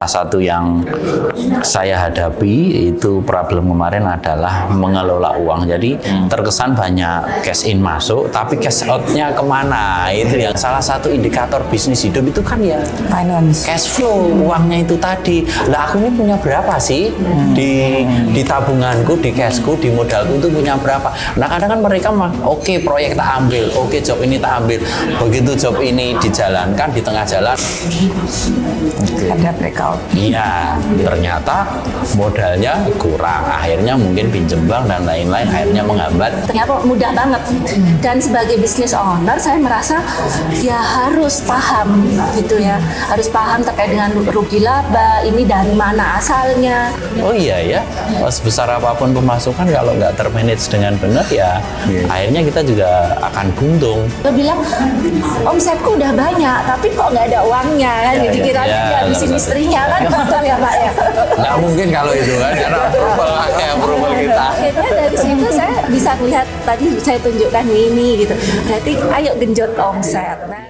Salah satu yang saya hadapi itu problem kemarin adalah mengelola uang. Jadi terkesan banyak cash in masuk, tapi cash out-nya kemana? Itu yang salah satu indikator bisnis hidup itu kan ya finance, cash flow, uangnya itu tadi. Lah aku ini punya berapa sih di tabunganku, di cashku, di modalku itu punya berapa? Nah kadang kan mereka oke, proyek tak ambil, oke, job ini tak ambil. Begitu job ini dijalankan di tengah jalan, ada breakout. iya, ternyata modalnya kurang, akhirnya mungkin pinjem bank dan lain-lain, akhirnya menghambat. Ternyata mudah banget. Dan sebagai business owner, saya merasa ya harus paham gitu ya, harus paham terkait dengan rugi laba, ini dari mana asalnya. Oh iya ya, sebesar apapun pemasukan kalau nggak termanage dengan benar ya, akhirnya kita juga akan buntung. Dia bilang, omsetku udah banyak, tapi kok nggak ada uangnya kan? Jadi kira habisin istrinya kan, betul ya Pak ya? Nggak mungkin kalau itu kan, karena approval kita. Akhirnya dari situ saya bisa melihat, tadi saya tunjukkan ini gitu. Berarti ayo genjot omset. Nah,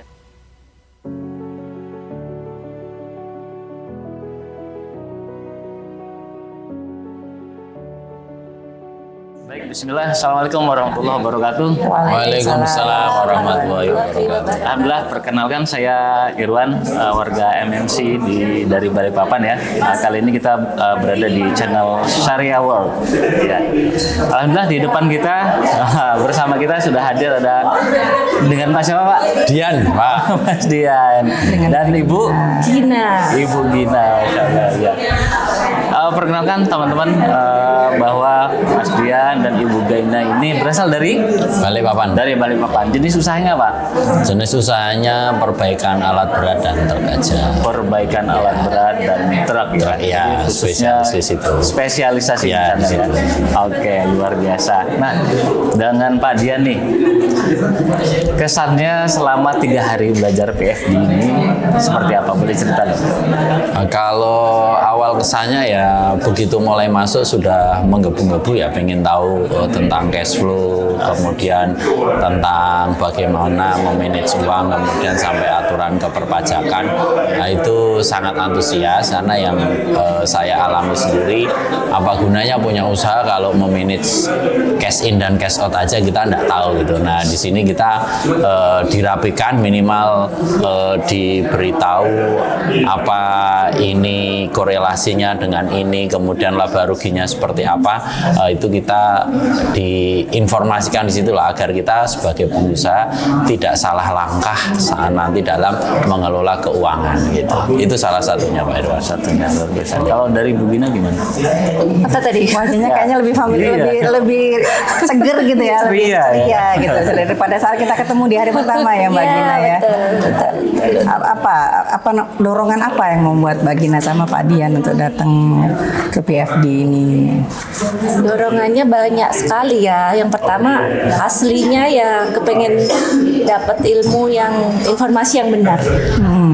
Baik, bismillah. Assalamualaikum warahmatullahi wabarakatuh. Waalaikumsalam warahmatullahi wabarakatuh. Alhamdulillah, perkenalkan saya Irwan, warga MMC dari Balikpapan ya. Kali ini kita berada di channel Syariah World. Ya. Alhamdulillah di depan kita bersama kita sudah hadir ada dengan Pak siapa Pak? Dian, Pak. Mas Dian dan Ibu Gina. Ibu Gina, ya. Perkenalkan teman-teman bahwa Mas Dian dan Ibu Gina ini berasal dari Balikpapan. Dari Balikpapan. Jenis usahanya apa? Jenis usahanya perbaikan alat berat dan truk aja. Perbaikan alat berat dan truk. Ya, Jadi khususnya spesialis di situ. Spesialisasi Ya, di sana, di situ. ya. Oke, luar biasa. Nah, dengan Pak Dian nih, kesannya selama 3 hari belajar PFD ini seperti apa? Boleh cerita dong? Nah, kalau awal kesannya ya begitu mulai masuk sudah menggebu-gebu ya, pengen tahu tentang cash flow, kemudian tentang bagaimana memanage uang, kemudian sampai aturan keperpajakan. Nah itu sangat antusias karena yang saya alami sendiri, apa gunanya punya usaha kalau memanage cash in dan cash out aja kita nggak tahu gitu. Nah di sini kita dirapikan, minimal diberitahu apa ini korelasinya dengan ini, kemudian laba ruginya seperti apa, itu kita diinformasikan di situ lah, agar kita sebagai pengusaha tidak salah langkah saat nanti dalam mengelola keuangan gitu. Itu salah satunya Pak Irwan. Satunya luar biasa. Kalau dari Bu Gina gimana? Apa tadi? Wajahnya kayaknya lebih familiar, lebih seger gitu ya, lebih ceria gitu daripada saat kita ketemu di hari pertama ya Mbak Gina ya. Betul. Apa dorongan apa yang membuat Mbak Gina sama Pak Dian untuk datang ke PFD ini? Dorongannya banyak sekali ya. Yang pertama aslinya ya kepengen dapat ilmu yang informasi yang benar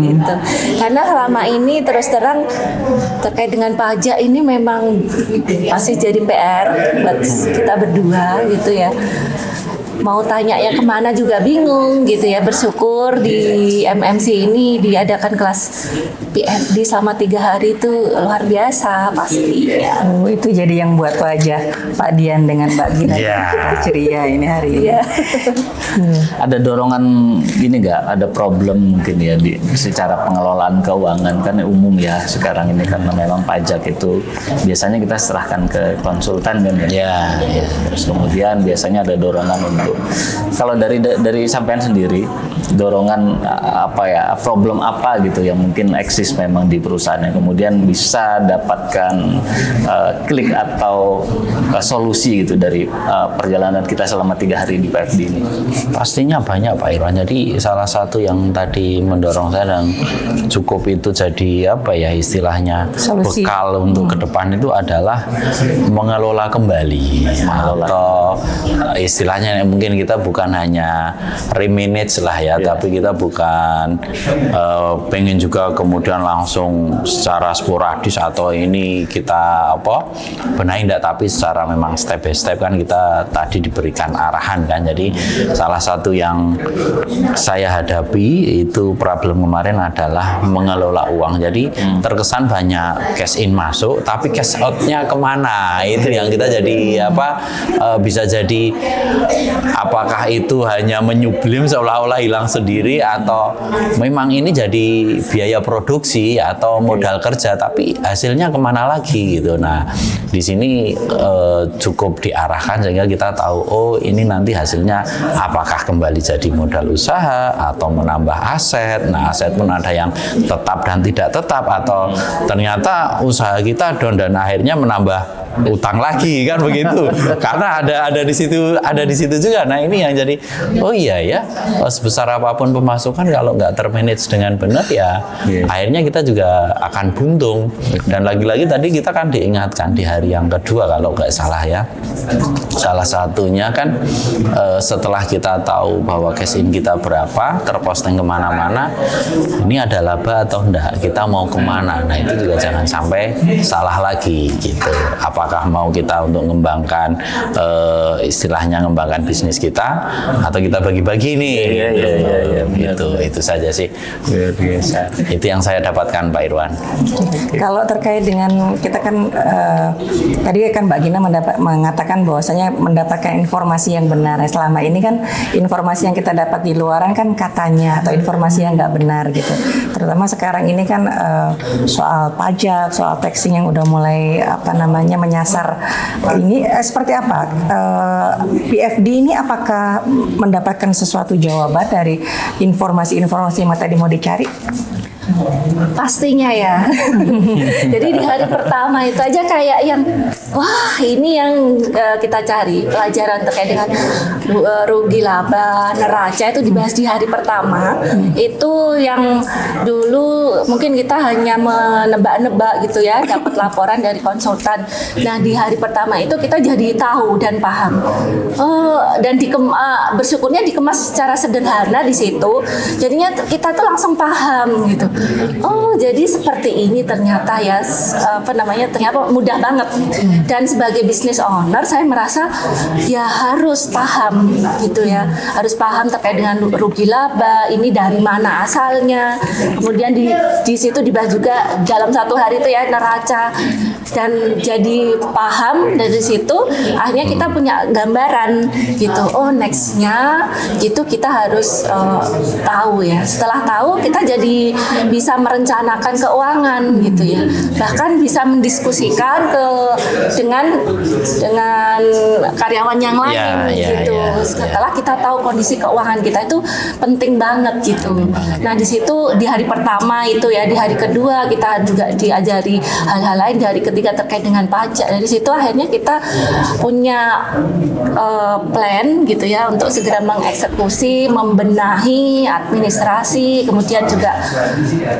gitu. Karena selama ini terus terang terkait dengan pajak ini memang masih jadi PR buat kita berdua gitu ya. Mau tanya ya kemana juga bingung gitu ya. Bersyukur di MMC ini diadakan kelas PFD selama 3 hari itu luar biasa pasti ya. Oh, itu jadi yang buat wajah Pak Dian dengan Mbak Gina ceria ini hari ini. Iya. Ada dorongan gini nggak? Ada problem mungkin ya secara pengelolaan keuangan, kan umum ya sekarang ini karena memang pajak itu biasanya kita serahkan ke konsultan kan ya. Terus kemudian biasanya ada dorongan untuk, kalau dari sampean sendiri, dorongan apa ya, problem apa gitu yang mungkin eksis memang di perusahaan yang kemudian bisa dapatkan klik atau solusi gitu dari perjalanan kita selama 3 hari di PFD ini? Pastinya banyak Pak Irwan. Jadi salah satu yang tadi mendorong saya dan cukup itu jadi apa ya istilahnya Solusi. bekal untuk ke depan itu adalah mengelola kembali atau istilahnya mungkin kita bukan hanya remanage lah ya, tapi kita bukan pengen juga kemudian langsung secara sporadis atau ini kita benahi, enggak, tapi secara memang step by step kan kita tadi diberikan arahan kan. Jadi salah satu yang saya hadapi itu problem kemarin adalah mengelola uang. Jadi terkesan banyak cash in masuk, tapi cash out-nya kemana? Itu yang kita jadi bisa jadi apakah itu hanya menyublim seolah-olah hilang sendiri, atau memang ini jadi biaya produksi atau modal kerja, tapi hasilnya kemana lagi gitu. Nah, di sini cukup diarahkan sehingga kita tahu, oh ini nanti hasilnya apakah kembali jadi modal usaha atau menambah aset. Nah, aset pun ada yang tetap dan tidak tetap, atau ternyata usaha kita down dan akhirnya menambah utang lagi kan begitu. Karena ada di situ juga. Nah, ini yang jadi oh iya ya, sebesar apapun pemasukan kalau nggak termanage dengan benar ya akhirnya kita juga akan buntung. Dan lagi-lagi tadi kita kan diingatkan di hari yang kedua kalau nggak salah ya, salah satunya kan setelah kita tahu bahwa cash in kita berapa, terposting kemana-mana, ini ada laba atau enggak, kita mau kemana. Nah, itu juga jangan sampai salah lagi gitu. Apakah mau kita untuk mengembangkan istilahnya mengembangkan bisnis kita, atau kita bagi-bagi nih. Gitu. Itu saja sih. Biasa. Itu yang saya dapatkan, Pak Irwan. Kalau terkait dengan kita kan tadi kan Mbak Gina mengatakan bahwasanya mendapatkan informasi yang benar. Selama ini kan informasi yang kita dapat di luaran kan katanya atau informasi yang nggak benar gitu. Terutama sekarang ini kan soal pajak, soal taxing yang udah mulai menyasar ini seperti apa? PFD ini apakah mendapatkan sesuatu jawaban dari informasi-informasi yang tadi mau dicari? Pastinya ya. Jadi di hari pertama itu aja kayak yang wah ini yang kita cari pelajaran terkait dengan rugi laba neraca itu dibahas di hari pertama. Itu yang dulu mungkin kita hanya menebak-nebak gitu ya, dapat laporan dari konsultan. Nah, di hari pertama itu kita jadi tahu dan paham. Dan bersyukurnya dikemas secara sederhana di situ. Jadinya kita tuh langsung paham gitu. Oh, jadi seperti ini ternyata ya, ternyata mudah banget. Dan sebagai business owner, saya merasa ya harus paham gitu ya, harus paham terkait dengan rugi laba, ini dari mana asalnya. Kemudian di situ dibahas juga dalam satu hari itu ya neraca, dan jadi paham dari situ. Akhirnya kita punya gambaran gitu. Oh, nextnya itu kita harus tahu ya. Setelah tahu kita jadi bisa merencanakan keuangan gitu ya, bahkan bisa mendiskusikan dengan karyawan yang lain gitu. Setelah kita tahu kondisi keuangan kita itu penting banget gitu. Nah, di situ di hari pertama itu ya, di hari kedua kita juga diajari hal-hal lain, di hari ketiga terkait dengan pajak. Dari situ akhirnya kita punya plan gitu ya untuk segera mengeksekusi, membenahi administrasi, kemudian juga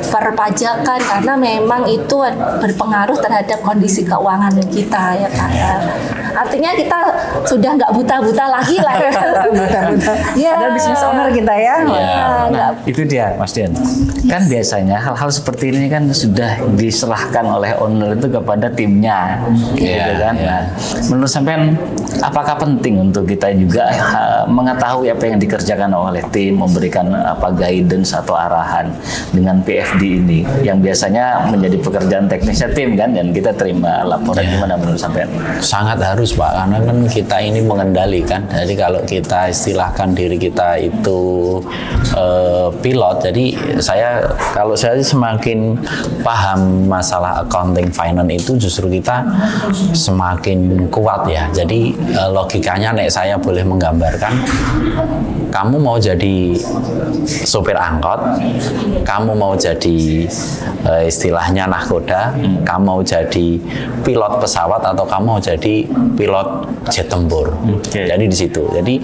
perpajakan, karena memang itu berpengaruh terhadap kondisi keuangan kita ya Kak. Artinya kita sudah nggak buta-buta lagi lah. Buta-buta. Ya. Ada bisnis owner kita ya. Nah, itu dia Mas Dian. Kan biasanya hal-hal seperti ini kan sudah diserahkan oleh owner itu kepada timnya, gitu kan. Nah, menurut sampean apakah penting untuk kita juga mengetahui apa yang dikerjakan oleh tim, memberikan guidance atau arahan dengan PFD ini yang biasanya menjadi pekerjaan teknisnya tim kan, dan kita terima laporan. Gimana menurut sampean? Sangat harus Pak, karena kan kita ini mengendalikan. Jadi kalau kita istilahkan diri kita itu pilot, jadi kalau saya semakin paham masalah accounting finance itu justru kita semakin kuat ya. Jadi logikanya saya boleh menggambarkan, kamu mau jadi sopir angkot, kamu mau jadi istilahnya nahkoda, kamu mau jadi pilot pesawat, atau kamu mau jadi pilot jet tempur. Jadi di situ. Jadi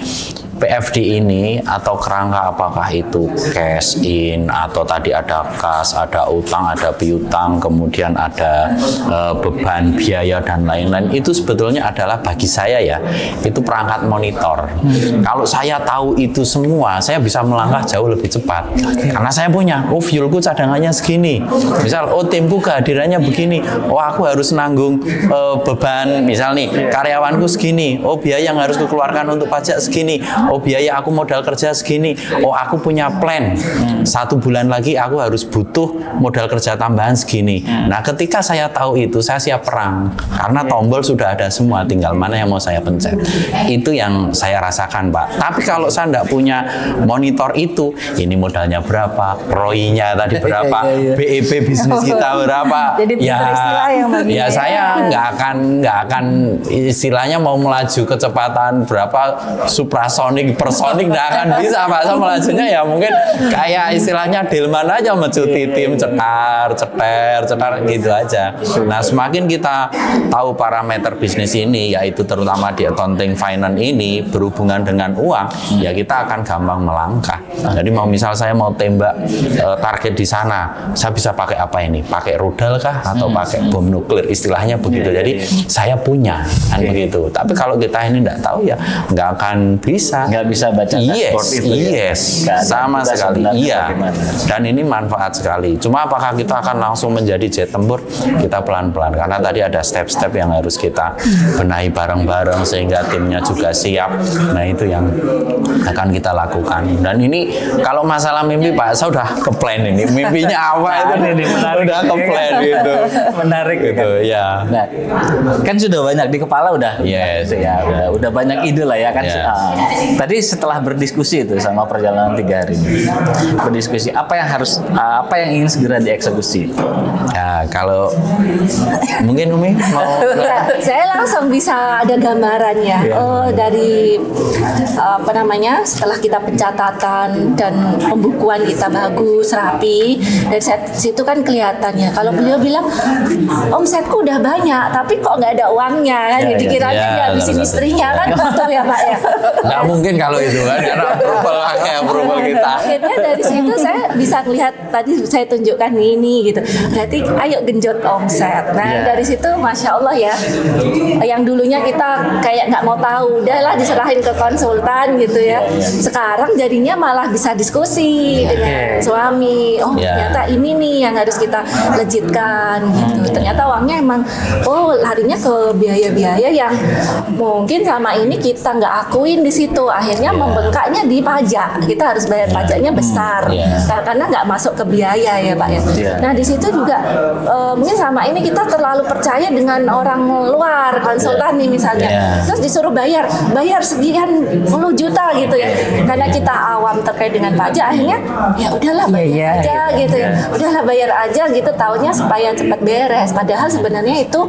PFD ini atau kerangka apakah itu cash in atau tadi ada kas, ada utang, ada piutang, kemudian ada beban biaya dan lain-lain, itu sebetulnya adalah bagi saya ya, itu perangkat monitor. Kalau saya tahu itu semua, saya bisa melangkah jauh lebih cepat. Karena saya punya, fuelku cadangannya segini. Misal, timku kehadirannya begini. Aku harus nanggung beban, misal nih, karyawanku segini. Biaya yang harus dikeluarkan untuk pajak segini. Biaya aku modal kerja segini. Aku punya plan. 1 bulan lagi aku harus butuh modal kerja tambahan segini. Nah, ketika saya tahu itu, saya siap perang. Karena tombol sudah ada semua, tinggal mana yang mau saya pencet. Itu yang saya rasakan, Pak. Tapi kalau saya tidak punya monitor itu, ini modalnya berapa, ROI-nya tadi berapa, BEP bisnis kita berapa. Jadi istilah yang ya saya nggak akan istilahnya mau melaju kecepatan berapa suprasonik, personik nggak akan bisa, Pak. Saya melajunya ya mungkin kayak istilahnya Delman aja, mencuti tim cetar gitu aja. Nah, semakin kita tahu parameter bisnis ini, yaitu terutama di accounting finance ini berhubungan dengan uang, ya kita akan gampang melangkah. Jadi misal saya mau tembak target di sana, saya bisa pakai apa ini? Pakai rudal kah atau pakai bom nuklir? Istilahnya begitu. Jadi saya punya kan begitu. Tapi kalau kita ini tidak tahu ya nggak akan bisa. Nggak bisa baca dashboard itu ya? Sama sekali. Iya. Dan ini manfaat sekali. Cuma apakah kita akan langsung menjadi jet tempur? Kita pelan-pelan. Karena tadi ada step-step yang harus kita benahi bareng-bareng sehingga timnya juga siap. Nah, itu yang akan kita lakukan. Dan ini kalau masalah mimpi, Pak, saya udah ke-plan ini. Mimpinya apa itu? Udah ke-plan gitu. Menarik gitu, ya. Nah, kan sudah banyak di kepala udah. Yes. Ya, udah banyak ide lah ya kan. Yeah. Tadi setelah berdiskusi itu sama perjalanan 3 hari ini, berdiskusi apa yang ingin segera dieksekusi. Ya, kalau mungkin Umi mau Saya langsung bisa ada gambarannya. Dari setelah kita pencatatan dan pembukuan kita bagus, rapi, dari situ kan kelihatannya. Kalau beliau bilang omsetku udah banyak, tapi kok nggak ada uangnya, kan? Jadi kiranya dihabisin istrinya kan, betul ya Pak ya. nggak mungkin kalau itu kan, karena approval kita. Akhirnya dari situ saya bisa lihat, tadi saya tunjukkan ini gitu. Berarti ayo genjot omset. Nah dari situ masya Allah ya, yang dulunya kita kayak nggak mau tahu, udahlah diserahin ke konsultan gitu ya. Sekarang jadinya malah bisa diskusi dengan suami. Ternyata ini nih yang harus kita legitkan gitu. Ternyata uangnya emang larinya ke biaya-biaya yang mungkin sama ini kita nggak akuin di situ. Akhirnya membengkaknya di pajak. Kita harus bayar pajaknya besar karena nggak masuk ke biaya ya Pak ya. Nah di situ juga mungkin sama ini kita terlalu percaya dengan orang luar, konsultan nih misalnya, terus disuruh bayar sekian 10 juta gitu ya. Karena kita awam terkait dengan pajak, akhirnya ya udahlah bayar aja gitu ya. Udahlah bayar aja gitu, taunya supaya cepat beres. Padahal sebenarnya itu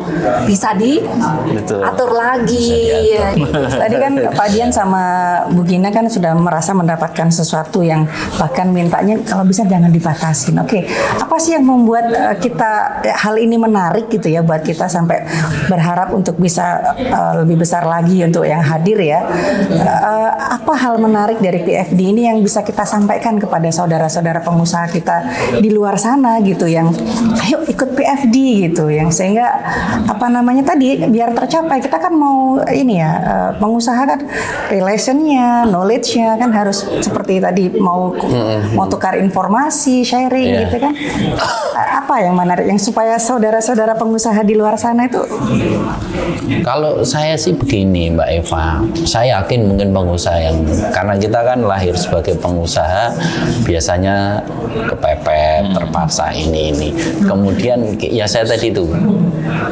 bisa diatur lagi. Ya, gitu. Tadi kan Pak Dian sama Bu Gina kan sudah merasa mendapatkan sesuatu yang bahkan mintanya kalau bisa jangan dibatasin. Oke, apa sih yang membuat kita hal ini menarik gitu ya buat kita sampai berharap untuk bisa lebih besar lagi untuk yang hadir ya. Apa hal menarik dari PFD ini yang bisa kita sampaikan kepada saudara-saudara pengusaha kita di luar sana gitu, yang ayo ikut PFD gitu, yang sehingga tadi biar tercapai. Kita kan mau ini ya, pengusaha kan relationnya, knowledge-nya kan harus seperti tadi, mau tukar informasi, sharing gitu kan. Apa yang menarik yang supaya saudara-saudara pengusaha di luar sana itu? Kalau saya sih begini Mbak Eva, saya yakin mungkin pengusaha yang, karena kita kan lahir sebagai pengusaha biasanya kepepet, terpaksa ini. Kemudian ya saya tadi itu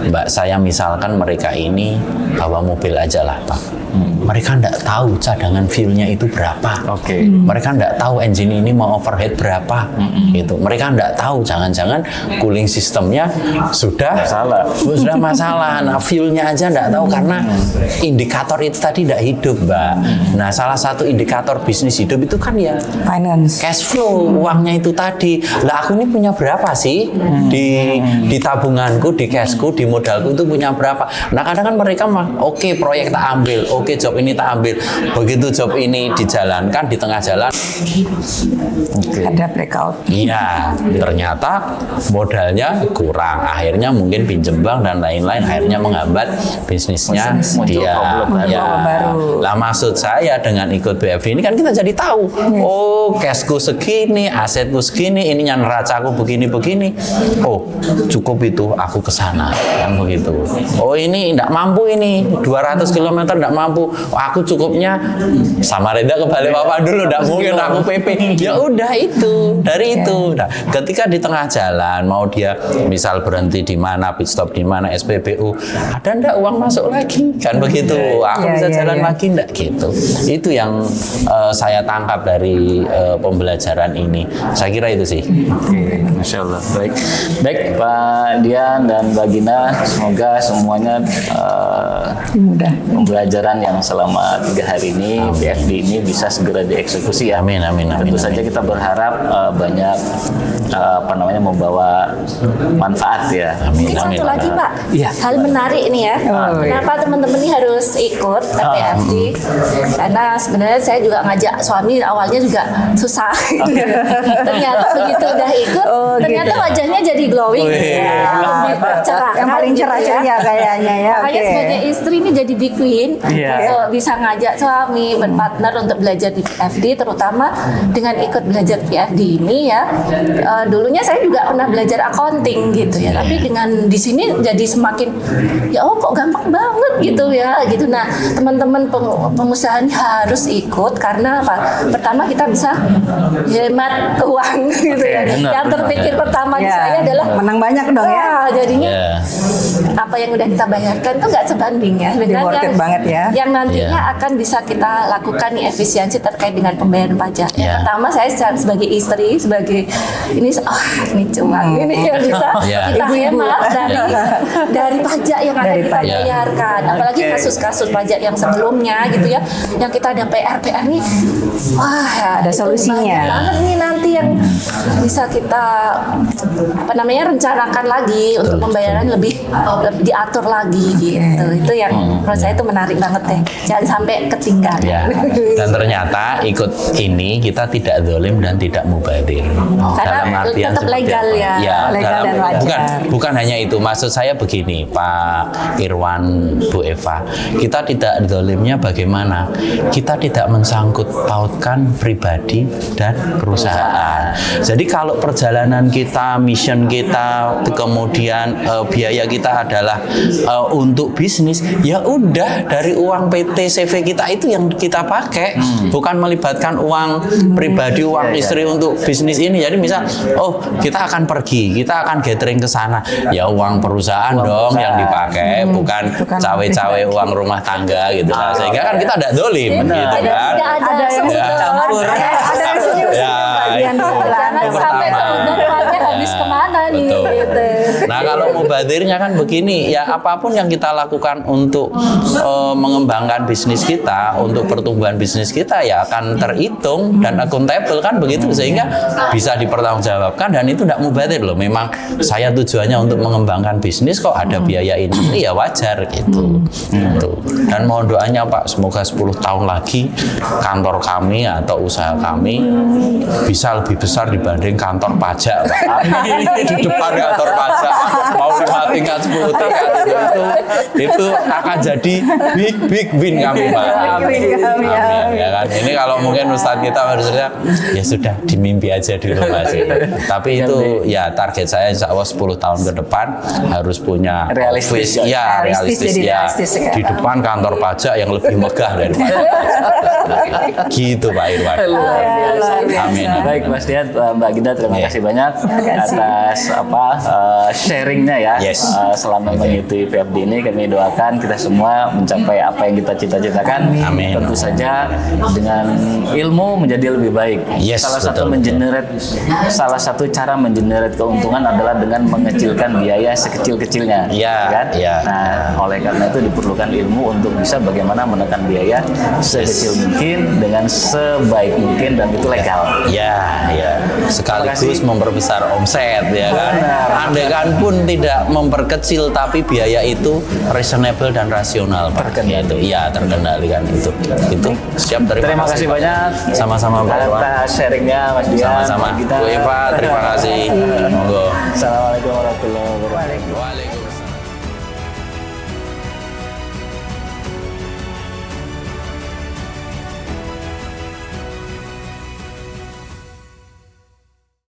Mbak, saya misalkan mereka ini bawa mobil aja lah Pak. Mereka nggak tahu cadangan fuelnya itu berapa. Mereka nggak tahu engine ini mau overhead berapa. Gitu. Mereka nggak tahu, jangan-jangan cooling sistemnya sudah masalah. Nah, fuelnya aja nggak tahu karena indikator itu tadi nggak hidup, Mbak. Nah, salah satu indikator bisnis hidup itu kan ya finance, cash flow, uangnya itu tadi. Lah aku ini punya berapa sih di tabunganku, di cashku, di modalku itu punya berapa? Nah, kadang kan mereka oke proyek tak ambil, oke job job ini tak ambil. Begitu job ini dijalankan di tengah jalan, Ada blackout. iya, ternyata modalnya kurang. Akhirnya mungkin pinjem bank dan lain-lain, akhirnya menghambat bisnisnya Muncul dia. problem baru. Ya. Lah maksud saya dengan ikut BFD ini kan kita jadi tahu, oh cashku segini, asetku segini, ininya neracaku begini-begini. Oh cukup itu, aku ke sana, kan begitu. Oh ini tidak mampu ini, 200 km tidak mampu. Oh, aku cukupnya Samarinda ke Balikpapan dulu, tidak mungkin aku PP. Ya udah itu, dari itu. Nah, ketika di tengah jalan mau dia misal berhenti di mana, pit stop di mana, SPBU, ada ndak uang masuk lagi, kan begitu. Aku bisa jalan lagi ndak gitu. Itu yang saya tangkap dari pembelajaran ini. Saya kira itu sih. Oke, Masya Allah. Baik, baik Pak Dian dan Mbak Gina, semoga semuanya Mudah. pembelajaran yang selama 3 hari ini BFD ini bisa segera dieksekusi ya. Amin, amin, amin. Tentu saja kita berharap banyak membawa manfaat ya. Amin, Satu amin. lagi Pak, Iya. hal menarik nih ya. Kenapa teman-teman ini harus ikut PFD? Karena sebenarnya saya juga ngajak suami awalnya juga susah. Ternyata begitu udah ikut, ternyata wajahnya jadi glowing. Lebih cerah. Yang paling cerah ceria kayaknya ya. Makanya Oke. sebagai istri ini jadi big win untuk bisa ngajak suami berpartner untuk belajar di PFD, terutama dengan ikut belajar PFD ini ya. Dulunya saya juga pernah belajar accounting gitu ya, tapi dengan di sini jadi semakin ya kok gampang banget gitu ya gitu. Nah teman-teman pengusaha ini harus ikut karena apa? Pertama kita bisa hemat uang gitu ya. benar, Yang terpikir pertama di saya adalah menang banyak dong ya. wah, jadinya Ya. apa yang udah kita bayarkan tuh nggak sebanding ya dengan worth it banget ya. yang nantinya akan bisa kita lakukan nih efisiensi terkait dengan pembayaran pajak. Yang Ya. pertama saya sebagai istri, sebagai ini ini cuma ini yang bisa Ya. kita hemat dari pajak yang akan Dari kita pajak. bayarkan. Apalagi kasus-kasus pajak yang sebelumnya gitu ya, yang kita ada PR nih, wah Ada itu solusinya. banyak banget nih nanti yang bisa kita rencanakan lagi untuk pembayaran lebih diatur lagi gitu. Itu yang menurut saya itu menarik banget deh. Jangan sampai ketinggalan. Ya, dan ternyata ikut ini kita tidak zalim dan tidak mubadir. Karena tetap seperti legal apa? ya. Ya, Legal dan wajar. bukan hanya itu. Maksud saya begini, Pak Irwan, Bu Eva, kita tidak zalimnya bagaimana? Kita tidak mensangkut pautkan pribadi dan perusahaan. Jadi kalau perjalanan kita, mission kita, kemudian biaya kita adalah untuk bisnis, ya udah dari uang PT CV kita itu yang kita pakai, bukan melibatkan uang pribadi, uang istri untuk bisnis ini. Jadi misal, oh kita akan pergi, kita akan gathering ke sana, ya uang perusahaan dong yang dipakai, bukan cawe-cawe uang rumah tangga gitu. Nah, sehingga kan kita tidak dolim gitu kan. Ada yang campur. Ada yang serius. Ya, Bagian itu. sebelah. Jangan Itu sampai pertama. keuntungannya habis Ya, kemana nih betul. gitu. Nah kalau mubadirnya kan begini, ya apapun yang kita lakukan untuk mengembangkan bisnis kita, untuk pertumbuhan bisnis kita ya akan terhitung dan akuntabel kan begitu, sehingga bisa dipertanggungjawabkan dan itu tidak mubadir loh. Memang saya tujuannya untuk mengembangkan bisnis, kok ada biaya ini ya wajar gitu. Gitu. Dan mohon doanya Pak, semoga 10 tahun lagi kantor kami atau usaha kami bisa lebih besar dibanding kantor pajak Pak. Di depan kantor pajak mau 5 tingkat 10 tingkat itu akan jadi big win kami Pak. Amin. Ya kan. Ini kalau mungkin Ustadz kita harusnya ya sudah dimimpi aja di rumah sih. Tapi itu ya target saya insya Allah 10 tahun ke depan harus punya Realistis office, ya realistis jadi ya realistis sekarang. di depan kantor pajak yang lebih megah daripada gitu Pak Irwan. Luar biasa. Amin. Baik Mas Dian, Mbak Gina, terima Iya. kasih banyak atas sharingnya ya. Yes. Selama mengikuti PFD ini kami doakan kita semua mencapai apa yang kita cita-citakan. Amin. Tentu saja dengan ilmu menjadi lebih baik. Yes, Salah satu cara mengenerate keuntungan adalah dengan mengecilkan biaya sekecil-kecilnya. Iya, kan? iya. Nah, oleh karena itu diperlukan ilmu untuk bisa bagaimana menekan biaya sekecil mungkin dengan sebaik mungkin dan itu legal. Ya, ya. sekaligus memperbesar omset ya kan. Andai kan pun tidak memperkecil tapi biaya itu reasonable dan rasional Pak. Itu ya terkendali kan itu. Siap, Terima kasih banyak. Sama-sama Pak Irwan. Atas sharingnya Mas Dian. Sama-sama. Bu Eva, terima kasih. Monggo. Assalamualaikum warahmatullahi wabarakatuh.